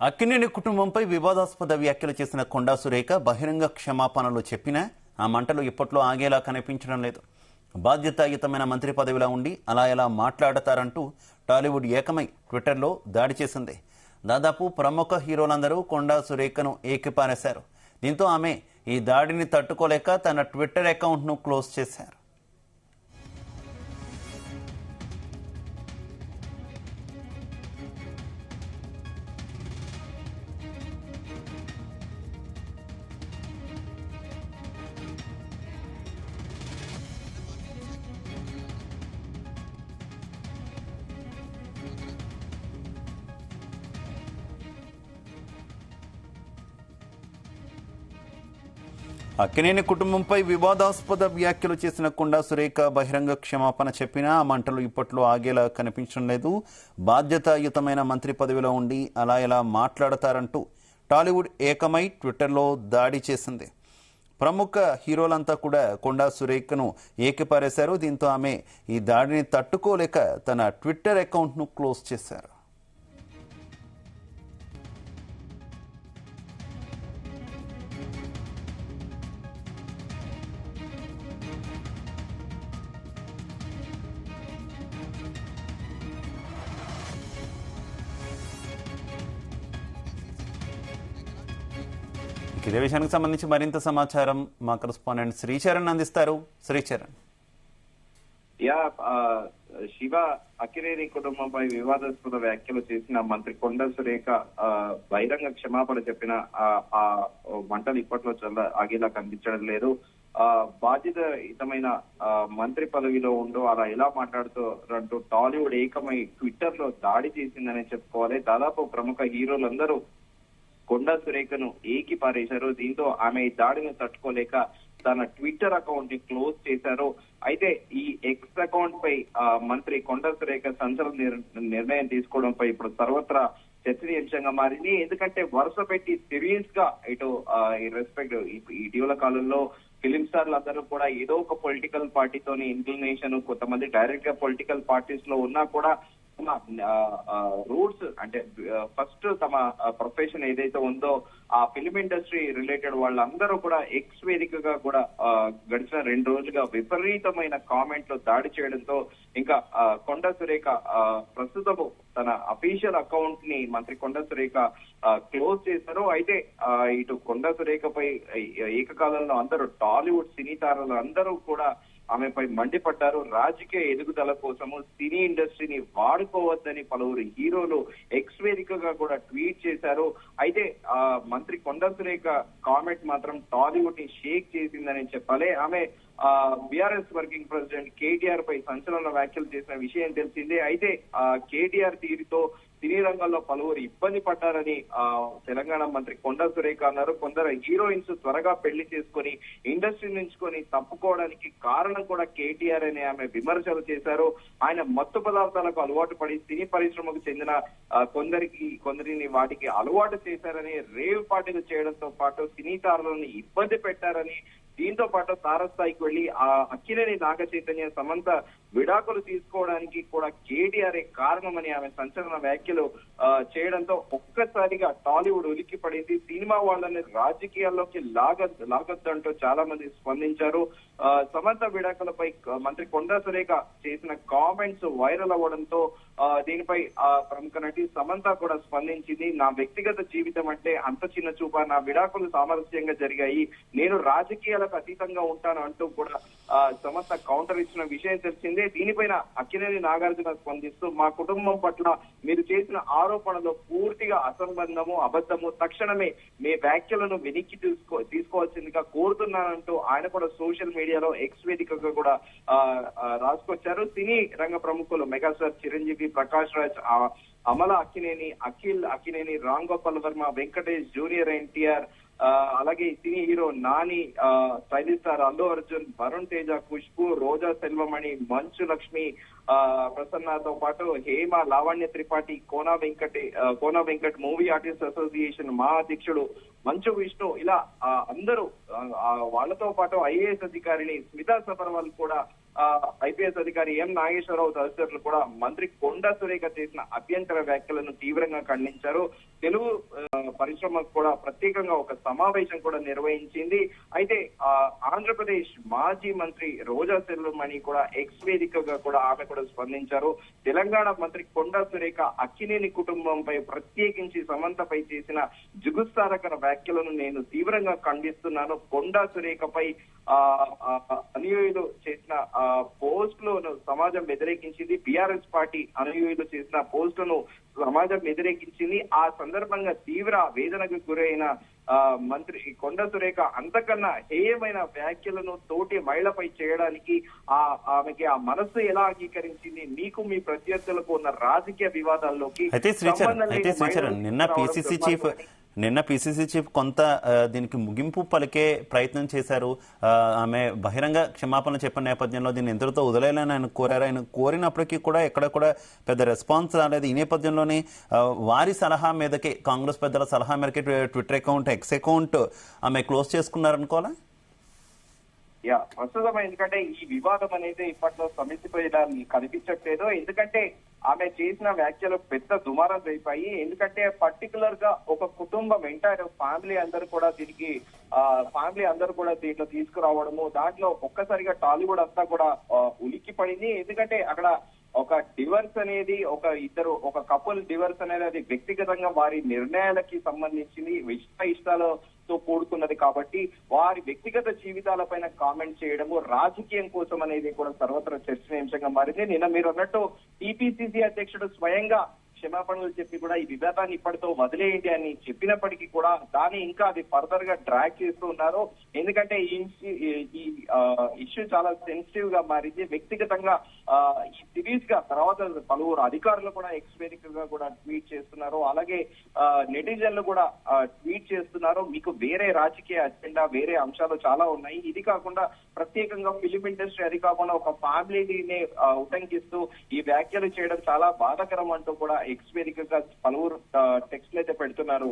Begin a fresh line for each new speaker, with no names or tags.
అక్కినేని కుటుంబంపై వివాదాస్పద వ్యాఖ్యలు చేసిన కొండా సురేఖ బహిరంగ క్షమాపణలు చెప్పినా ఆ మంటలు ఇప్పట్లో ఆగేలా కనిపించడం లేదు. బాధ్యతాయుతమైన మంత్రి పదవిలో ఉండి అలా ఎలా మాట్లాడతారంటూ టాలీవుడ్ ఏకమై ట్విట్టర్లో దాడి చేసింది. దాదాపు ప్రముఖ హీరోలందరూ కొండా సురేఖను ఏకిపారేశారు. దీంతో ఆమె ఈ దాడిని తట్టుకోలేక తన ట్విట్టర్ అకౌంట్ను క్లోజ్ చేశారు. అక్కినేని కుటుంబంపై వివాదాస్పద వ్యాఖ్యలు చేసిన కొండా సురేఖ బహిరంగ క్షమాపణ చెప్పినా ఆ మంటలు ఇప్పట్లో ఆగేలా కనిపించడం లేదు. బాధ్యతాయుతమైన మంత్రి పదవిలో ఉండి అలా ఎలా మాట్లాడతారంటూ టాలీవుడ్ ఏకమై ట్విట్టర్లో దాడి చేసింది. ప్రముఖ హీరోలంతా కూడా కొండా సురేఖను ఏకిపారేశారు. దీంతో ఆమె ఈ దాడిని తట్టుకోలేక తన ట్విట్టర్ అకౌంట్ను క్లోజ్ చేశారు. ఇదే విషయానికి సంబంధించి మరింత సమాచారం మా కరెస్పాండెంట్ శ్రీచరణ్ అందిస్తారు. శ్రీచరణ్.
శివ అక్కినేని కుటుంబంపై వివాదాస్పద వ్యాఖ్యలు చేసిన మంత్రి కొండా సురేఖ బహిరంగ క్షమాపణ చెప్పిన ఆ మంటలు ఇప్పట్లో చాలా ఆగేలా కనిపించడం లేదు. బాధ్యతాయుతమైన మంత్రి పదవిలో ఉంటూ అలా ఎలా మాట్లాడుతూ టాలీవుడ్ ఏకమై ట్విట్టర్ లో దాడి చేసిందనే చెప్పుకోవాలి. దాదాపు ప్రముఖ హీరోలందరూ కొండా సురేఖను ఏకి పారేశారు. దీంతో ఆమె ఈ దాడిని తట్టుకోలేక తన ట్విట్టర్ అకౌంట్ ని క్లోజ్ చేశారు. అయితే ఈ ఎక్స్ అకౌంట్ పై మంత్రి కొండా సురేఖ సంచలన నిర్ణయం తీసుకోవడంపై ఇప్పుడు సర్వత్రా చర్చనీయాంశంగా మారింది. ఎందుకంటే వరుస పెట్టి సీరియస్ గా ఇటు ఈ రెస్పెక్ట్ ఇటీవల కాలంలో ఫిలిం స్టార్లు అందరూ కూడా ఏదో ఒక పొలిటికల్ పార్టీతోని ఇంక్లినేషన్, కొంతమంది డైరెక్ట్ గా పొలిటికల్ పార్టీస్ లో ఉన్నా కూడా రూట్స్ అంటే ఫస్ట్ తమ ప్రొఫెషన్ ఏదైతే ఉందో ఆ ఫిలిం ఇండస్ట్రీ రిలేటెడ్ వాళ్ళందరూ కూడా ఎక్స్ వేదికగా కూడా గడిచిన 2 రోజులుగా విపరీతమైన కామెంట్లు దాడి చేయడంతో ఇంకా కొండా సురేఖ ప్రస్తుతము తన అఫీషియల్ అకౌంట్ ని మంత్రి కొండా సురేఖ క్లోజ్ చేశారు. అయితే ఇటు కొండా సురేఖపై ఏకకాలంలో అందరూ టాలీవుడ్ సినీ తారలు అందరూ కూడా ఆమెపై మండిపడ్డారు. రాజకీయ ఎదుగుదల కోసము సినీ ఇండస్ట్రీని వాడుకోవద్దని పలువురు హీరోలు ఎక్స్ వేదికగా కూడా ట్వీట్ చేశారు. అయితే మంత్రి కొండా సురేఖ కామెంట్ మాత్రం టాలీవుడ్ ని షేక్ చేసిందని చెప్పాలి. ఆమె బీఆర్ఎస్ వర్కింగ్ ప్రెసిడెంట్ కేటీఆర్ పై సంచలన వ్యాఖ్యలు చేసిన విషయం తెలిసిందే. అయితే కేటీఆర్ తీరుతో సినీ రంగంలో పలువురు ఇబ్బంది పడ్డారని తెలంగాణ మంత్రి కొండా సురేఖ అన్నారు. కొందరు హీరోయిన్స్ త్వరగా పెళ్లి చేసుకుని ఇండస్ట్రీ నుంచి తప్పుకోవడానికి కారణం కూడా కేటీఆర్ అని ఆమె విమర్శలు చేశారు. ఆయన మత్తు పదార్థాలకు అలవాటు పడి సినీ పరిశ్రమకు చెందిన కొందరిని వాటికి అలవాటు చేశారని, రేవ్ పార్టీలు చేయడంతో పాటు సినీ తారలను ఇబ్బంది పెట్టారని, దీంతో పాటు తారస్థాయికి వెళ్లి అక్కినేని నాగ చైతన్య, సమంత విడాకులు తీసుకోవడానికి కూడా కేటీఆర్ కారణమని ఆమె సంచలన వ్యాఖ్యలు చేయడంతో ఒక్కసారిగా టాలీవుడ్ ఉలిక్కి పడింది. సినిమా వాళ్ళని రాజకీయాల్లోకి లాగొద్దంటూ చాలా మంది స్పందించారు. సమంత విడాకులపై మంత్రి కొండా సురేఖ చేసిన కామెంట్స్ వైరల్ అవ్వడంతో దీనిపై ప్రముఖ నటి సమంత కూడా స్పందించింది. నా వ్యక్తిగత జీవితం అంటే అంత చిన్న చూప, నా విడాకులు సామరస్యంగా జరిగాయి, నేను రాజకీయాలకు అతీతంగా ఉంటాను అంటూ కూడా సమంత కౌంటర్ ఇచ్చిన విషయం తెలిసిందే. దీనిపైన అక్కినేని నాగార్జున స్పందిస్తూ మా కుటుంబం పట్ల మీరు చేసిన ఆరోపణలు పూర్తిగా అసంబద్ధము, అబద్ధము, తక్షణమే మీ వ్యాఖ్యలను వెనక్కి తీసుకోవాల్సిందిగా కోరుతున్నానంటూ ఆయన కూడా సోషల్ మీడియాలో ఎక్స్ వేదికగా కూడా రాసుకొచ్చారు. సినీ రంగ ప్రముఖులు మెగాస్టార్ చిరంజీవి, ప్రకాష్ రాజ్, అమల అక్కినేని, అఖిల్ అక్కినేని, రామ్ గోపాల్ వర్మ, వెంకటేష్, జూనియర్ ఎన్టీఆర్, అలాగే సినీ hero Nani, stylish star Allu Arjun, Varun Tej, Khushbu, Roja Selvamani, Manchu Lakshmi, ప్రసన్నతో పాటు Hema, Lavanya Tripathi, Kona Venkat, movie artist association MAA అధ్యక్షుడు మంచు విష్ణు, ఇలా అందరూ వాళ్ళతో పాటు ఐఏఎస్ అధికారిని స్మితా సబర్వాల్ కూడా ఐపీఎస్ అధికారి ఎం నాగేశ్వరరావు తదితరులు కూడా మంత్రి కొండా సురేఖ చేసిన అభ్యంతర వ్యాఖ్యలను తీవ్రంగా ఖండించారు. పరిశ్రమకు కూడా ప్రత్యేకంగా ఒక సమావేశం కూడా నిర్వహించింది. అయితే ఆంధ్రప్రదేశ్ మాజీ మంత్రి రోజా సెల్వమణి కూడా ఎక్స్ వేదికగా కూడా ఆమె కూడా స్పందించారు. తెలంగాణ మంత్రి కొండా సురేఖ అక్కినేని కుటుంబంపై ప్రత్యేకించి సమంతపై చేసిన జుగుత్సారకర వ్యాఖ్యలను నేను తీవ్రంగా ఖండిస్తున్నాను. కొండా సురేఖపై అనుయాయులు చేసిన పోస్టులను సమాజం వ్యతిరేకించింది. బీఆర్ఎస్ పార్టీ అనుయాయులు చేసిన పోస్టులను సమాజం వ్యతిరేకించింది. ఆ సందర్భంగా తీవ్ర వేదనకు గురైన మంత్రి కొండా సురేఖ అంతకన్నా హేయమైన వ్యాఖ్యలను తోటి మహిళపై చేయడానికి ఆమెకి ఆ మనస్సు ఎలా అంగీకరించింది? మీకు మీ ప్రత్యర్థులకు ఉన్న రాజకీయ వివాదాల్లోకి
నిన్న పిసిసి చీఫ్ కొంత దీనికి ముగింపు పలికే ప్రయత్నం చేశారు. ఆమె బహిరంగ క్షమాపణ చెప్పిన నేపథ్యంలో దీన్ని ఎంతటితో వదిలేయాలని ఆయన కోరారు. ఆయన కోరినప్పటికీ కూడా ఎక్కడ కూడా పెద్ద రెస్పాన్స్ రాలేదు. ఈ నేపథ్యంలోనే వారి సలహా మీదకే, కాంగ్రెస్ పెద్దల సలహా మేరకే ట్విట్టర్ అకౌంట్, ఎక్స్ అకౌంట్ ఆమె క్లోజ్ చేసుకున్నారనుకోవాలా?
ప్రస్తుతం ఎందుకంటే ఈ వివాదం అనేది ఇప్పట్లో సమితిపోయేదాన్ని కనిపించట్లేదు. ఎందుకంటే ఆమె చేసిన వ్యాఖ్యలు పెద్ద దుమారం అయిపోయి. ఎందుకంటే పర్టికులర్ గా ఒక కుటుంబం ఎంటైర్ ఫ్యామిలీ అందరూ కూడా దీంట్లో తీసుకురావడము, దాంట్లో ఒక్కసారిగా టాలీవుడ్ అంతా కూడా ఉలిక్కి పడింది. ఎందుకంటే అక్కడ ఒక డివర్స్ అనేది ఒక కపుల్ డివర్స్ అనేది అది వ్యక్తిగతంగా వారి నిర్ణయాలకి సంబంధించింది, ఇష్టాలతో కూడుకున్నది. కాబట్టి వారి వ్యక్తిగత జీవితాలపైన కామెంట్ చేయడము రాజకీయం కోసం అనేది కూడా సర్వత్రా చర్చనీయాంశంగా మారింది. నిన్న మీరు అన్నట్టు టీపీసీసీ అధ్యక్షుడు స్వయంగా క్షమాపణలు చెప్పి కూడా ఈ వివాదాన్ని ఇప్పటితో వదిలేయండి అని చెప్పినప్పటికీ కూడా దాన్ని ఇంకా అది ఫర్దర్ గా డ్రాగ్ చేస్తూ ఉన్నారు. ఎందుకంటే ఈ ఇష్యూ చాలా సెన్సిటివ్ గా మారింది. వ్యక్తిగతంగా సిరీస్ గా తర్వాత పలువురు అధికారులు కూడా ఎక్స్ వేదికగా కూడా ట్వీట్ చేస్తున్నారు. అలాగే నెటిజన్లు కూడా ట్వీట్ చేస్తున్నారు. మీకు వేరే రాజకీయ అజెండా, వేరే అంశాలు చాలా ఉన్నాయి. ఇది కాకుండా ప్రత్యేకంగా ఫిలిం ఇండస్ట్రీ, అది కాకుండా ఒక ఫ్యామిలీని ఉటంకిస్తూ ఈ వ్యాఖ్యలు చేయడం చాలా బాధాకరం అంటూ కూడా ఎక్స్ వేదికగా పలువురు టెక్స్ట్లు అయితే పెడుతున్నారు.